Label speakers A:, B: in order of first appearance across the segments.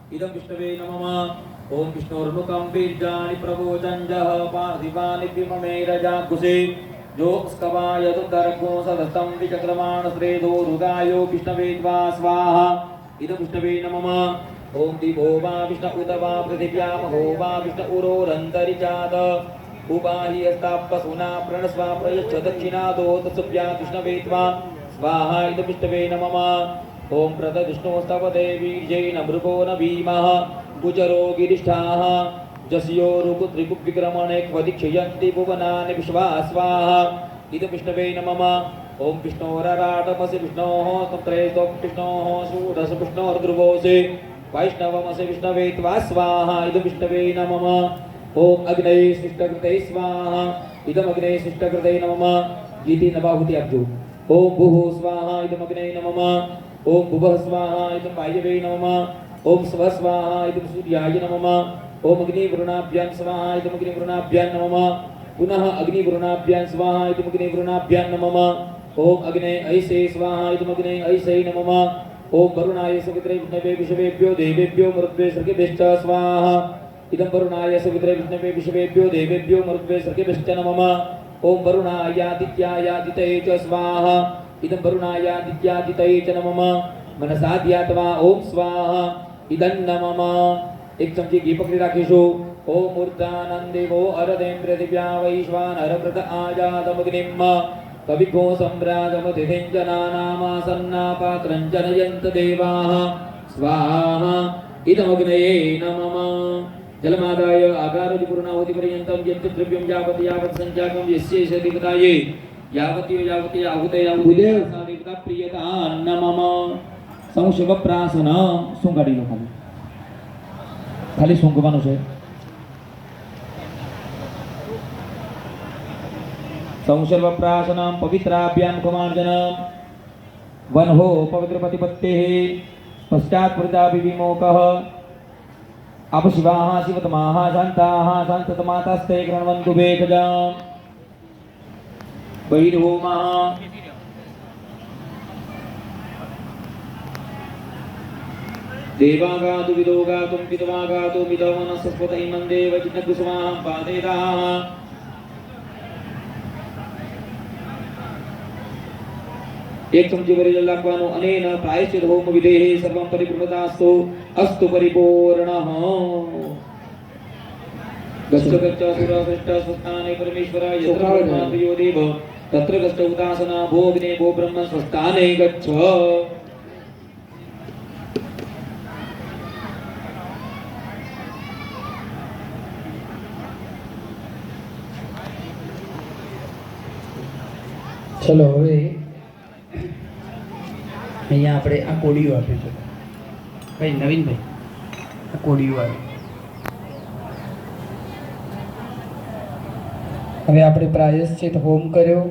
A: इदं विष्णवे नमः। ओम विष्णुर्मुखं बीजानि प्रवोचञ्जः पार्थिवानि विममेरजाकुशे जो स्कवाय दुर्गर्भो सदस्तं विचक्रमाण श्रेदो रुदायो विष्णवे त्वा स्वाहा। इदं विष्णवे नमः। ओम दिवो वा विष्णु उत वा पृथिव्या महो वा विष्णु उरोरन्तरिचात उपाहि अस्तापसुना प्रणस्वा प्रयच्छ दक्षिणादो तत्सुभ्या विष्णवे त्वा स्वाहा। इदं विष्णवे नमः। ओम प्रद विष्णुस्तव देवी जैन मृगो न भीमः गुजरो गिरिष्ठाः जस्यो रुकुत्रिकुविक्रमणे क्वदिक्षयन्ति भुवनानि विश्वा स्वाहा। इदं विष्णवे नमः। ओम विष्णोरराटमसि विष्णोः तत्रैस्तों विष्णोः सूरस विष्णोर्ध्रुवोऽसि वैष्णवमसि विष्णवे त्वा स्वाहा। इदं विष्णवे नमः। ओम अग्नये शिष्टकृते स्वाहा। इदम् अग्नये शिष्टकृते नमः। इति नवाहुति आपजो। ओम भुः स्वाहा। इदम् अग्नये नमः। ओम भुवः स्वाहा। इदं वायवे नमः। ओम स्वः स्वाहा। इदं सूर्याय नमः। ओम अग्निवृणाभ्यां स्वाहा। इदम् अग्निवृणाभ्यां नमः। पुनः अग्निवृणाभ्यां स्वाहा। इदम् अग्निवृणाभ्यां नमः। ओम अग्ने ऐसे स्वाहा। इदम् अग्ने ऐसे नमः। ओम वरुणाय सवित्रे विष्णवे विश्वेभ्यो देवेभ्यो मरुद्वे सर्गेभ्यश्च स्वाहा। इदं वरुणाय सवित्रे विष्णवे विश्वेभ्यो देवेभ्यो मरुद्वे सर्गेभ्यश्च नमः। ओम वरुणायादित्यायादितये च स्वाहा। इदं वरुणायादित्यादितये च नमः। मनसा ध्यात्वा ओम स्वाहा। इदं नमः। एक चमची घी पकड़ी રાખીશું। ओम मूर्धानन्देवो अरदेन्द्र दिव्या वैश्वानरव्रत आजातमग्निम् कविभो सम्राजमतिथिञ्जनानामासन्नापात्रं जनयन्त देवाः स्वाहा। इदमग्नये नमः। जलमादाय आकारोदिपूर्णाहुतिपर्यन्तं यत् द्रव्यं यावत् यावत् सञ्जातं यस्य देवतायै यावती यावती आहुते आहुते देवता प्रियता नमः। संशय प्रासन શું કાઢી લો ખાલી સૂંઘવાનું છે। संसर्व प्राशनम पवित्राभ्यां कुमार्जनम वन्हो पवित्र प्रतिपत्तेः पश्चात् प्रजाभिविमोकः अपशिवाः शिवतमाः शान्ताः शान्ततमातास्ते गृह्णवन्तु वेगजाम् बहिर्होमः देवागातु विदोगातुं पितवागातु मिदवनस्पतये मन्देव चिन्नकुसुमां पादेताः एक चमची वरील लागवानो अनेन प्रायश्चित होम विधेः सर्वं परिपूर्णतास्तु अस्तु परिपूर्णः। गच्छ गच्छ सुरश्रेष्ठ स्वस्थाने परमेश्वराय यत्र ब्रह्मादियो देव तत्र गच्छ उदासना भो अग्ने भो ब्रह्म स्वस्थाने गच्छ।
B: चलो હવે અહીંયા આપણે આ કોડિયું આપ્યું છે ભાઈ નવીનભાઈ, આ કોડિયું આવ્યું। હવે આપણે પ્રાયશ્ચિત હોમ કર્યો।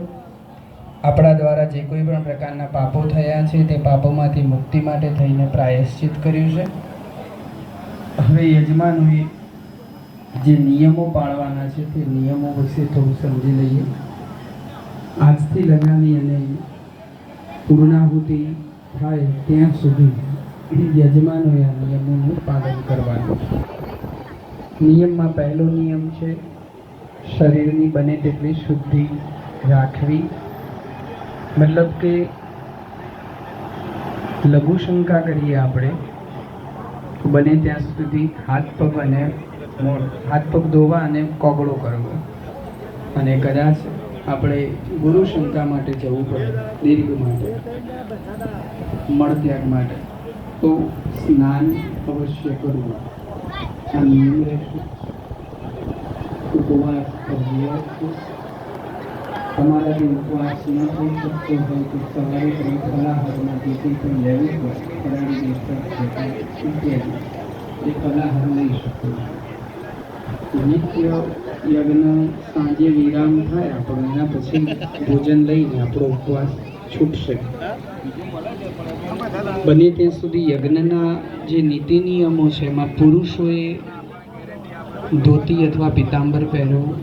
B: આપણા દ્વારા જે કોઈ પણ પ્રકારના પાપો થયા છે તે પાપોમાંથી મુક્તિ માટે થઈને પ્રાયશ્ચિત કર્યું છે। હવે યજમાનોએ જે નિયમો પાળવાના છે તે નિયમો વિશે થોડું સમજી લઈએ। આજથી લગાવી અને પૂર્ણાહુતિ થાય ત્યાં સુધી યજમાનોએ આ નિયમોનું પાલન કરવાનું છે। નિયમમાં પહેલો નિયમ છે શરીરની બને તેટલી શુદ્ધિ રાખવી। મતલબ કે લઘુશંકા કરીએ આપણે બને ત્યાં સુધી હાથ પગ ધોવા અને કોગળો કરવો। અને કદાચ આપણે ગુરુ શંકા માટે જવું પડે દીર્ઘ માટે મળત્યાગ માટે તો સ્નાન અવશ્ય કરવું। આ નિયમ રહેશે। ઉપવાસ અભ્યાસ તમારાથી ઉપવાસ ન થઈ શકતો હોય તો સવારે તમે ફલાહારમાં જે કંઈ પણ લેવું હોય ફરાળી ઇત્યાદિ એ ફલાહાર લઈ શકો છો। નિત્ય યજ્ઞ સાંજે વિરામ થાય આપણો એના પછી ભોજન લઈને આપણો ઉપવાસ છૂટશે। બને ત્યાં સુધી યજ્ઞના જે નીતિ નિયમો છે એમાં પુરુષોએ ધોતી અથવા પીતાંબર પહેરવું,